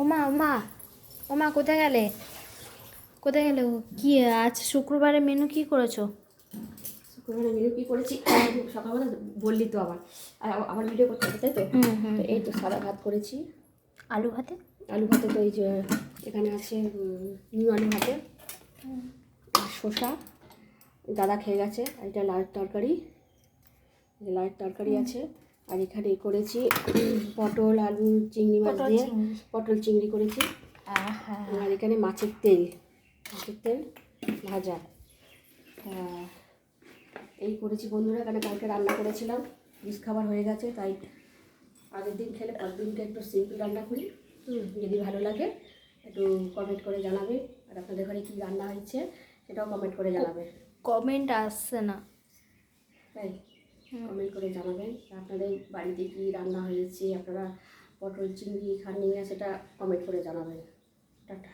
ওমা ওমা ওমা কোথায় গেলে? কোথায় গেলে? কি আজ শুক্রবারের মেনু কি করেছো? শুক্রবারের মেনু কী করেছি সকালবেলা বললি তো আবার আমার ভিডিও করতে হবে, তাই তো? তো এই তো সাদা ভাত করেছি। আলু ভাতে? আলু ভাতে তো এই যে এখানে আছে নিউ আলু ভাতে, আর শসা দাদা খেয়ে গেছে, আর এটা লাউয়ের তরকারি, লাউয়ের তরকারি আছে। আর এখানে করেছি পটল আলু চিংড়ি মাছ দিয়ে পটল চিংড়ি করেছি। আর এখানে মাছের তেল ভাজা। এই করেছি বন্ধুরা, কারণ কালকে রান্না করেছিলাম, বিষ খাবার হয়ে গেছে, তাই আগের দিন খেলে পরের দিনটা একটু সিম্পল রান্না করি। যদি ভালো লাগে একটু কমেন্ট করে জানাবে, আর আপনাদের ঘরে কী রান্না হয়েছে সেটাও কমেন্ট করে জানাবে। কমেন্ট আসছে না, তাই কমেন্ট করে জানাবেন আপনাদের বাড়িতে কী রান্না হয়েছে, আপনারা পটল চিংড়ি খান না সেটা কমেন্ট করে জানাবেন। টাটা।